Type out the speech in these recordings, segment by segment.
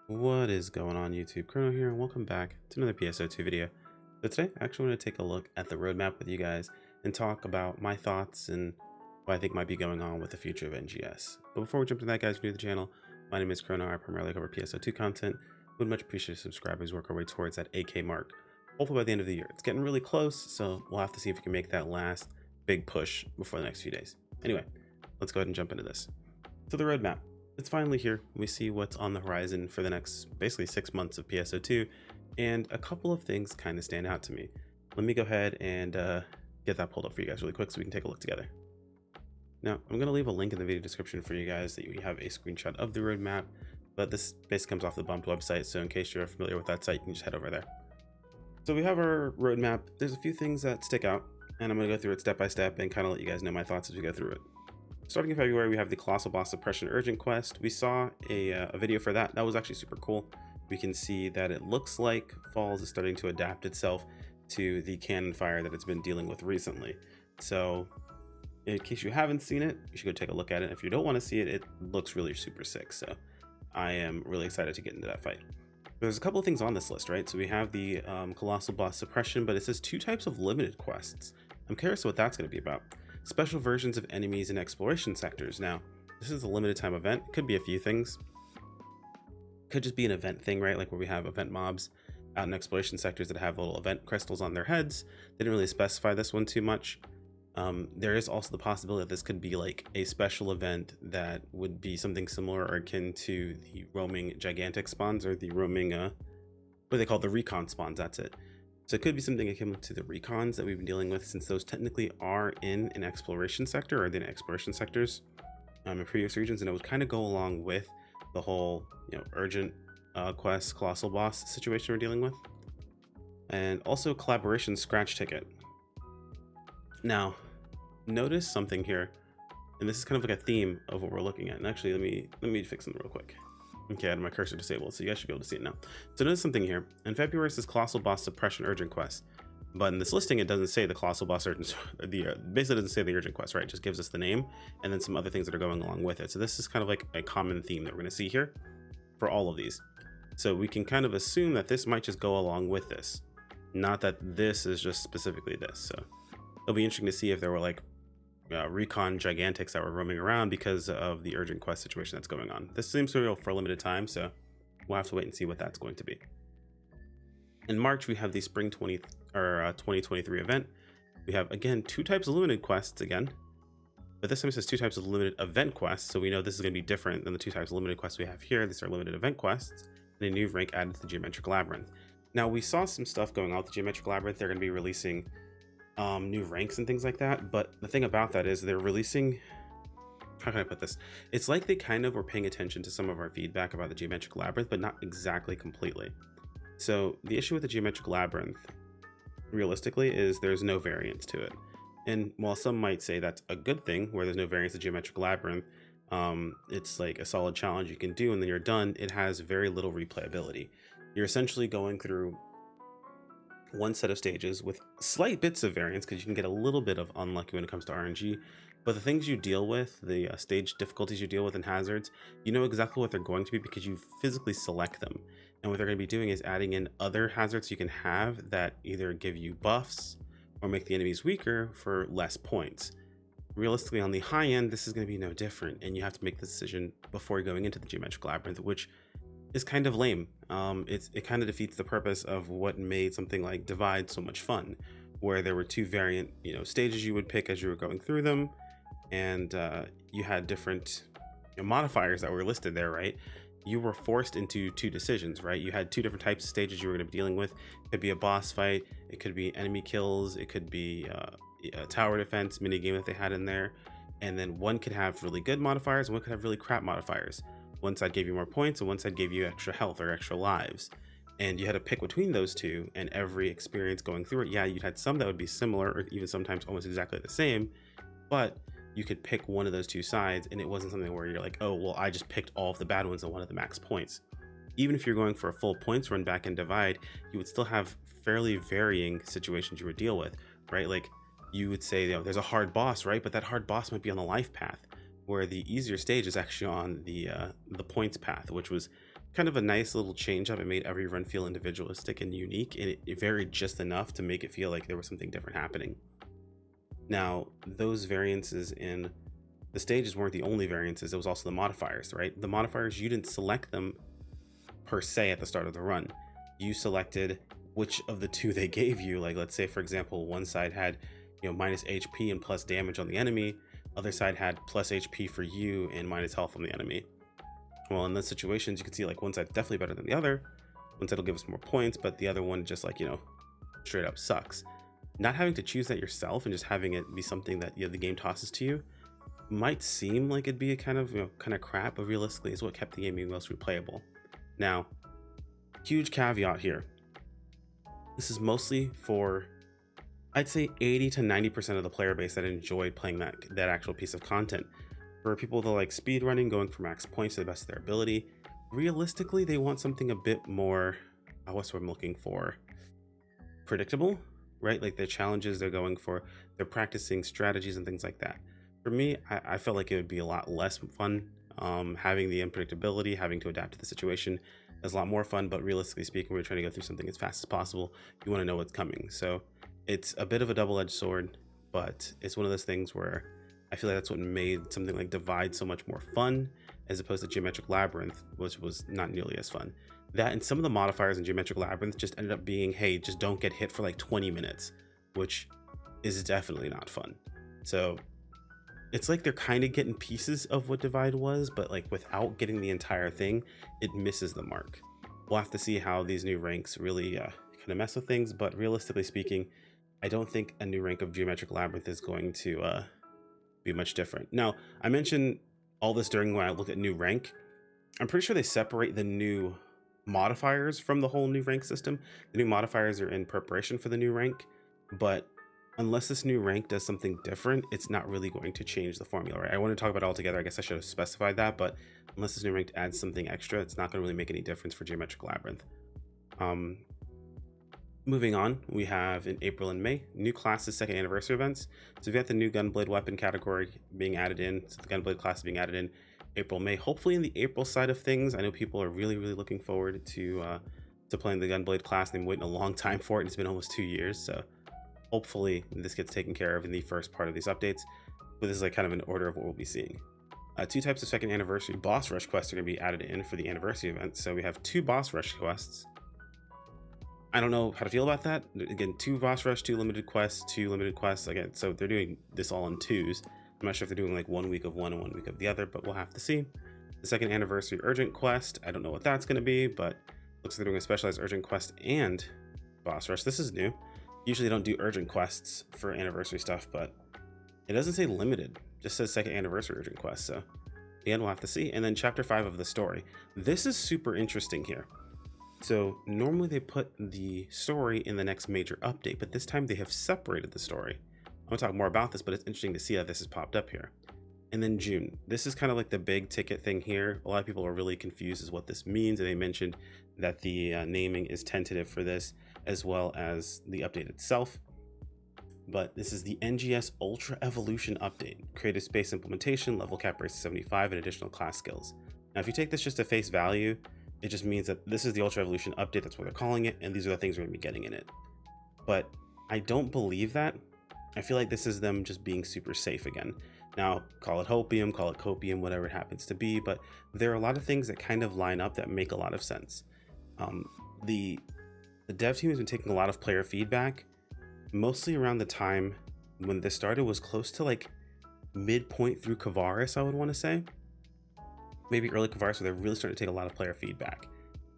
What is going on YouTube? Chrono here, and welcome back to another PSO2 video. So today I actually want to take a look at the roadmap with you guys and talk about my thoughts and what I think might be going on with the future of NGS. But before we jump into that, guys, if you're new to the channel, my name is Chrono. I primarily cover PSO2 content. Would much appreciate subscribers work our way towards that AK mark, hopefully by the end of the year. It's getting really close, so we'll have to see if we can make that last big push before the next few days. Anyway, let's go ahead and jump into this. So the roadmap. It's finally here. We see what's on the horizon for the next basically 6 months of PSO2, and a couple of things kind of stand out to me. Let me go ahead and get that pulled up for you guys really quick so we can take a look together. Now, I'm going to leave a link in the video description for you guys that you have a screenshot of the roadmap, but this basically comes off the Bumped website, so in case you're familiar with that site, you can just head over there. So we have our roadmap. There's a few things that stick out, and I'm going to go through it step by step and kind of let you guys know my thoughts as we go through it. Starting in February, we have the Colossal Boss Suppression Urgent Quest. We saw a video for that. That was actually super cool. We can see that it looks like Falls is starting to adapt itself to the cannon fire that it's been dealing with recently. So in case you haven't seen it, you should go take a look at it. If you don't want to see it, it looks really super sick. So I am really excited to get into that fight. There's a couple of things on this list, right? So we have the Colossal Boss Suppression, but it says 2 types of limited quests. I'm curious what that's going to be about. Special versions of enemies in exploration sectors. Now, this is a limited time event. Could be a few things. Could just be an event thing, right? Like where we have event mobs out in exploration sectors that have little event crystals on their heads. They didn't really specify this one too much. There is also the possibility that this could be like a special event that would be something similar or akin to the roaming gigantic spawns, or the roaming, what they call the recon spawns. That's it. So it could be something akin to the recons that we've been dealing with, since those technically are in an exploration sector, or in exploration sectors in previous regions, and it would kind of go along with the whole, urgent quest colossal boss situation we're dealing with. And also collaboration scratch ticket. Now, notice something here, and this is kind of like a theme of what we're looking at. And actually, let me fix them real quick. Okay, I had my cursor disabled, so you guys should be able to see it now. So notice something here. In February, it says Colossal Boss Suppression Urgent Quest. But in this listing, it doesn't say the Colossal Boss Urgent, basically doesn't say the Urgent Quest, right? It just gives us the name and then some other things that are going along with it. So this is kind of like a common theme that we're gonna see here for all of these. So we can kind of assume that this might just go along with this. Not that this is just specifically this. So it'll be interesting to see if there were like recon gigantics that were roaming around because of the urgent quest situation that's going on. This seems to be for a limited time, so we'll have to wait and see what that's going to be. In March, we have the Spring 2023 event. We have, again, 2 types of limited quests again, but this time it says 2 types of limited event quests, so we know this is going to be different than the 2 types of limited quests we have here. These are limited event quests, and a new rank added to the Geometric Labyrinth. Now, we saw some stuff going on with the Geometric Labyrinth. They're going to be releasing new ranks and things like that, but the thing about that is they're releasing, how can I put this, it's like they kind of were paying attention to some of our feedback about the Geometric Labyrinth, but not exactly completely. So the issue with the Geometric Labyrinth realistically is there's no variance to it, and while some might say that's a good thing where there's no variance to Geometric Labyrinth, it's like a solid challenge you can do and then you're done. It has very little replayability. You're essentially going through one set of stages with slight bits of variance because you can get a little bit of unlucky when it comes to RNG, but the things you deal with, the stage difficulties you deal with and hazards, you know exactly what they're going to be because you physically select them. And what they're going to be doing is adding in other hazards you can have that either give you buffs or make the enemies weaker for less points. Realistically, on the high end, this is going to be no different, and you have to make the decision before going into the Geometric Labyrinth, which is kind of lame. It kind of defeats the purpose of what made something like Divide so much fun, where there were 2 variant stages you would pick as you were going through them, and you had different modifiers that were listed there, right? You were forced into 2 decisions, right? You had 2 different types of stages you were going to be dealing with. It could be a boss fight, it could be enemy kills, it could be a tower defense mini game that they had in there, and then one could have really good modifiers and one could have really crap modifiers. One side gave you more points and one side gave you extra health or extra lives, and you had to pick between those 2. And every experience going through it, yeah, you had some that would be similar or even sometimes almost exactly the same, but you could pick one of those 2 sides, and it wasn't something where you're like, oh well, I just picked all of the bad ones and one of the max points. Even if you're going for a full points run back in Divide, you would still have fairly varying situations you would deal with, right? Like you would say, there's a hard boss, right? But that hard boss might be on the life path, where the easier stage is actually on the points path, which was kind of a nice little change up. It made every run feel individualistic and unique, and it varied just enough to make it feel like there was something different happening. Now, those variances in the stages weren't the only variances. It was also the modifiers, right? The modifiers, you didn't select them per se at the start of the run. You selected which of the two they gave you. Like, let's say, for example, one side had, minus HP and plus damage on the enemy. Other side had plus HP for you and minus health on the enemy. Well, in those situations, you can see like one side's definitely better than the other. One side will give us more points, but the other one just like, straight up sucks. Not having to choose that yourself and just having it be something that the game tosses to you might seem like it'd be a kind of crap, but realistically is what kept the game being most replayable. Now, huge caveat here. This is mostly for, I'd say 80 to 90% of the player base that enjoyed playing that actual piece of content. For people that like speedrunning, going for max points to the best of their ability, realistically, they want something a bit more, what's what I'm looking for? Predictable, right? Like the challenges they're going for, they're practicing strategies and things like that. For me, I felt like it would be a lot less fun. Having the unpredictability, having to adapt to the situation is a lot more fun, but realistically speaking, we're trying to go through something as fast as possible. You want to know what's coming. So it's a bit of a double-edged sword, but it's one of those things where I feel like that's what made something like Divide so much more fun, as opposed to Geometric Labyrinth, which was not nearly as fun. That and some of the modifiers in Geometric Labyrinth just ended up being, hey, just don't get hit for like 20 minutes, which is definitely not fun. So it's like they're kind of getting pieces of what Divide was, but like without getting the entire thing, it misses the mark. We'll have to see how these new ranks really kind of mess with things, but realistically speaking, I don't think a new rank of Geometric Labyrinth is going to be much different. Now, I mentioned all this during when I looked at new rank. I'm pretty sure they separate the new modifiers from the whole new rank system. The new modifiers are in preparation for the new rank, but unless this new rank does something different, it's not really going to change the formula, right? I want to talk about it all together. I guess I should have specified that, but unless this new rank adds something extra, it's not going to really make any difference for Geometric Labyrinth. Moving on, we have in April and May, new classes, second anniversary events. So we've got the new Gunblade weapon category being added in. So the Gunblade class being added in April, May. Hopefully in the April side of things, I know people are really, really looking forward to playing the Gunblade class. They've been waiting a long time for it. It's been almost 2 years. So hopefully this gets taken care of in the first part of these updates. But this is like kind of an order of what we'll be seeing. 2 types of second anniversary boss rush quests are going to be added in for the anniversary event. So we have 2 boss rush quests. I don't know how to feel about that. Again, 2 boss rush, 2 limited quests, 2 limited quests. Again, so they're doing this all in 2s. I'm not sure if they're doing like 1 week of one and 1 week of the other, but we'll have to see. The second anniversary urgent quest, I don't know what that's going to be, but looks like they're doing a specialized urgent quest and boss rush. This is new. Usually they don't do urgent quests for anniversary stuff, but it doesn't say limited. It just says second anniversary urgent quest. So again, we'll have to see. And then chapter 5 of the story. This is super interesting here. So normally they put the story in the next major update, but this time they have separated the story. I'm gonna talk more about this, but it's interesting to see that this has popped up here. And then June, this is kind of like the big ticket thing here. A lot of people are really confused as what this means, and they mentioned that the naming is tentative for this, as well as the update itself. But this is the NGS Ultra Evolution update. Creative space implementation, level cap raise to 75, and additional class skills. Now, if you take this just at face value, it just means that this is the Ultra Evolution update, that's what they're calling it, and these are the things we're gonna be getting in it. But I don't believe that. I feel like this is them just being super safe again. Now, call it hopium, call it copium, whatever it happens to be, but there are a lot of things that kind of line up that make a lot of sense. The dev team has been taking a lot of player feedback, mostly around the time when this started was close to like midpoint through Kavaris, I would want to say. Maybe early Kavaris, where they're really starting to take a lot of player feedback.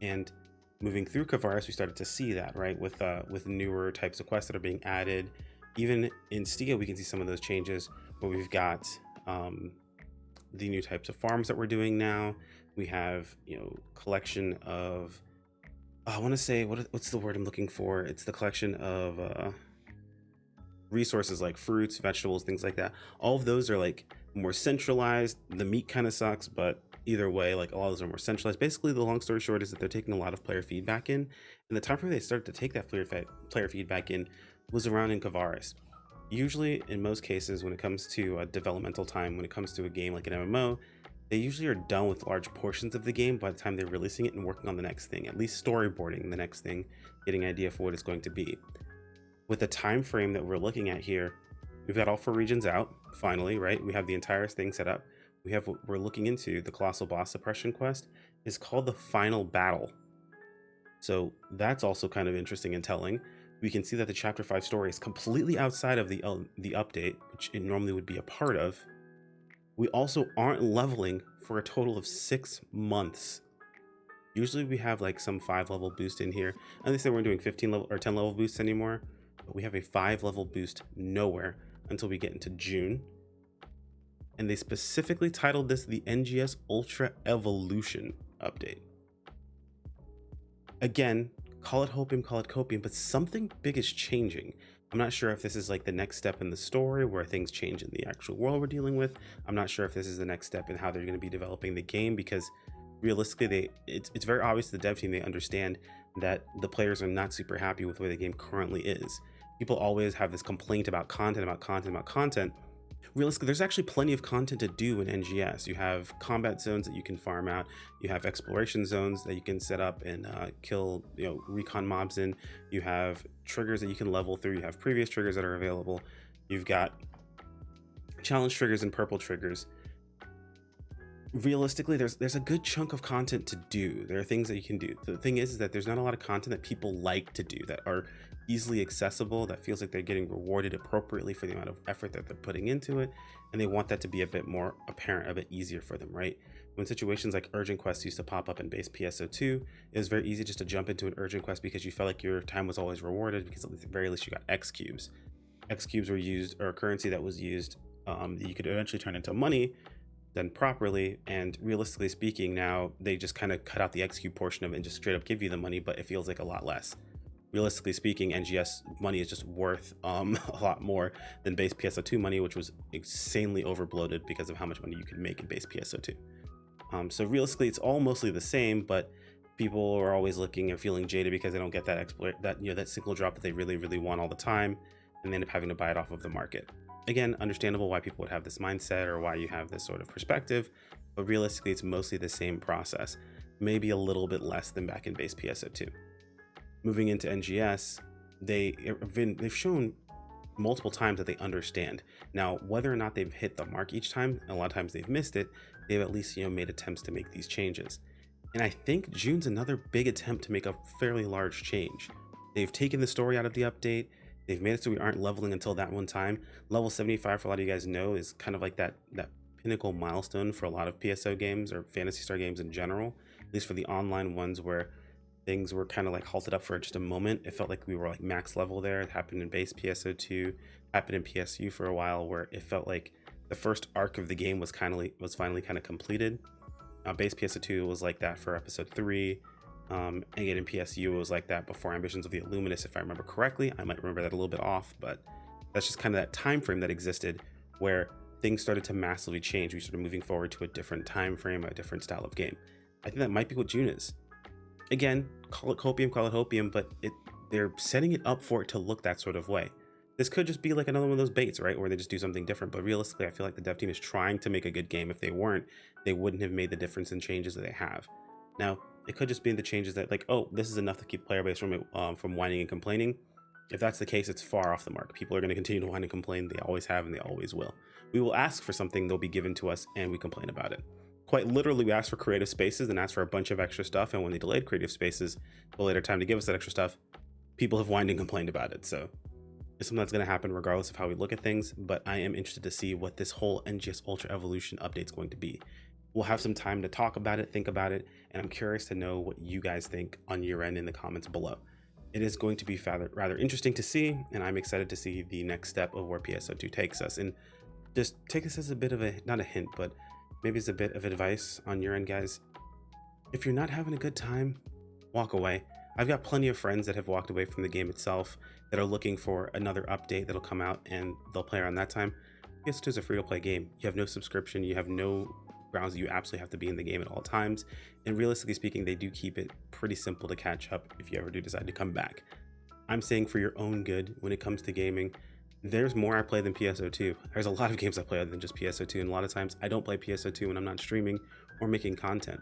And moving through Kavaris, we started to see that, right? With newer types of quests that are being added. Even in SEGA, we can see some of those changes, where we've got the new types of farms that we're doing now. We have, collection of, I want to say, what's the word I'm looking for? It's the collection of resources like fruits, vegetables, things like that. All of those are like more centralized. The meat kind of sucks, but either way, like all of those are more centralized. Basically, the long story short is that they're taking a lot of player feedback in, and the time frame they started to take that player feedback in was around in Kavaris. Usually, in most cases, when it comes to developmental time, when it comes to a game like an MMO, they usually are done with large portions of the game by the time they're releasing it and working on the next thing, at least storyboarding the next thing, getting an idea for what it's going to be. With the time frame that we're looking at here, we've got all 4 regions out, finally, right? We have the entire thing set up. We have what we're looking into, the Colossal Boss Suppression Quest, is called the Final Battle. So that's also kind of interesting and telling. We can see that the Chapter 5 story is completely outside of the update, which it normally would be a part of. We also aren't leveling for a total of 6 months. Usually we have like some 5-level boost in here. At least they weren't doing 15 level or 10 level boosts anymore. But we have a 5-level boost nowhere until we get into June. And they specifically titled this the NGS Ultra Evolution update. Again, call it hopium, call it copium, but something big is changing. I'm not sure if this is like the next step in the story where things change in the actual world we're dealing with. I'm not sure if this is the next step in how they're going to be developing the game, because realistically, it's very obvious to the dev team they understand that the players are not super happy with the way the game currently is. People always have this complaint about content. Realistically, there's actually plenty of content to do in NGS. You have combat zones that you can farm out. You have exploration zones that you can set up and kill, recon mobs in. You have triggers that you can level through. You have previous triggers that are available. You've got challenge triggers and purple triggers. Realistically, there's a good chunk of content to do. There are things that you can do. The thing is that there's not a lot of content that people like to do, that are easily accessible, that feels like they're getting rewarded appropriately for the amount of effort that they're putting into it, and they want that to be a bit more apparent, a bit easier for them, right? When situations like urgent quests used to pop up in base PSO2, it was very easy just to jump into an urgent quest because you felt like your time was always rewarded, because at the very least you got X cubes. X cubes were used, or a currency that was used, that you could eventually turn into money done properly. And realistically speaking, now they just kind of cut out the X cube portion of it and just straight up give you the money, but it feels like a lot less. Realistically speaking, NGS money is just worth a lot more than base PSO2 money, which was insanely overbloated because of how much money you could make in base PSO2. So realistically, it's all mostly the same, but people are always looking and feeling jaded because they don't get that single drop that they really, really want all the time, and they end up having to buy it off of the market. Again, understandable why people would have this mindset or why you have this sort of perspective, but realistically, it's mostly the same process, maybe a little bit less than back in base PSO2. Moving into NGS, they've shown multiple times that they understand. Now, whether or not they've hit the mark each time, a lot of times they've missed it, they've at least made attempts to make these changes. And I think June's another big attempt to make a fairly large change. They've taken the story out of the update. They've made it so we aren't leveling until that one time. Level 75, for a lot of you guys know, is kind of like that pinnacle milestone for a lot of PSO games or Phantasy Star games in general, at least for the online ones where things were kind of like halted up for just a moment. It felt like we were like max level there. It happened in base PSO2, happened in PSU for a while, where it felt like the first arc of the game was finally kind of completed. Base PSO2 was like that for episode 3. Again, in PSU, it was like that before Ambitions of the Illuminist, if I remember correctly. I might remember that a little bit off, but that's just kind of that time frame that existed where things started to massively change. We started moving forward to a different time frame, a different style of game. I think that might be what June is. Again, call it hopium, but they're setting it up for it to look that sort of way. This could just be like another one of those baits, right, where they just do something different. But realistically, I feel like the dev team is trying to make a good game. If they weren't, they wouldn't have made the difference in changes that they have. Now, it could just be the changes that, like, oh, this is enough to keep player base from whining and complaining. If that's the case, it's far off the mark. People are going to continue to whine and complain. They always have, and they always will. We will ask for something, they'll be given to us, and we complain about it. Quite literally, we asked for creative spaces and asked for a bunch of extra stuff, and when they delayed creative spaces, the later time to give us that extra stuff, people have whined and complained about it. So it's something that's going to happen regardless of how we look at things, but I am interested to see what this whole NGS Ultra Evolution update is going to be. We'll have some time to talk about it, think about it, and I'm curious to know what you guys think on your end in the comments below. It is going to be rather interesting to see, and I'm excited to see the next step of where PSO2 takes us. And just take this as a bit of not a hint, but maybe it's a bit of advice on your end, guys. If you're not having a good time, walk away. I've got plenty of friends that have walked away from the game itself that are looking for another update that'll come out and they'll play around that time. PS2 is a free-to-play game. You have no subscription, you have no grounds that you absolutely have to be in the game at all times, and realistically speaking, they do keep it pretty simple to catch up if you ever do decide to come back. I'm saying for your own good, when it comes to gaming, there's more I play than PSO2. There's a lot of games I play other than just PSO2, and a lot of times I don't play PSO2 when I'm not streaming or making content.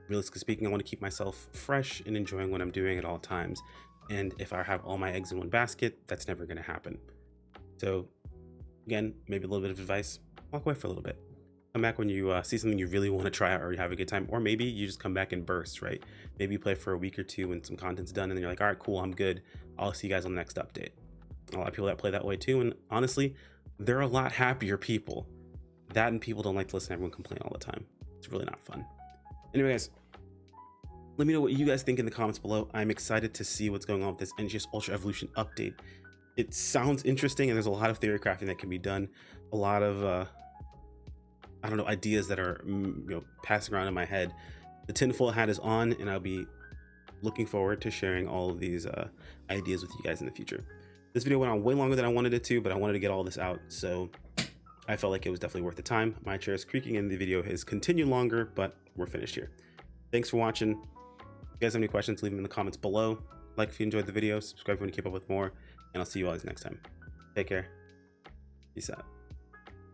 Realistically speaking, I want to keep myself fresh and enjoying what I'm doing at all times. And if I have all my eggs in one basket, that's never going to happen. So again, maybe a little bit of advice, walk away for a little bit. Come back when you see something you really want to try out or you have a good time, or maybe you just come back in bursts, right? Maybe you play for a week or two when some content's done and then you're like, all right, cool, I'm good. I'll see you guys on the next update. A lot of people that play that way too, and honestly, they're a lot happier people. That and people don't like to listen to everyone complain all the time. It's really not fun. Anyway, guys, let me know what you guys think in the comments below. I'm excited to see what's going on with this NGS Ultra Evolution update. It sounds interesting, and there's a lot of theory crafting that can be done. A lot of I don't know, ideas that are passing around in my head. The tinfoil hat is on, and I'll be looking forward to sharing all of these ideas with you guys in the future. This video went on way longer than I wanted it to, but I wanted to get all this out, so I felt like it was definitely worth the time. My chair is creaking and the video has continued longer, but we're finished here. Thanks for watching. If you guys have any questions, leave them in the comments below. Like if you enjoyed the video, subscribe if you want to keep up with more, and I'll see you all next time. Take care. Peace out.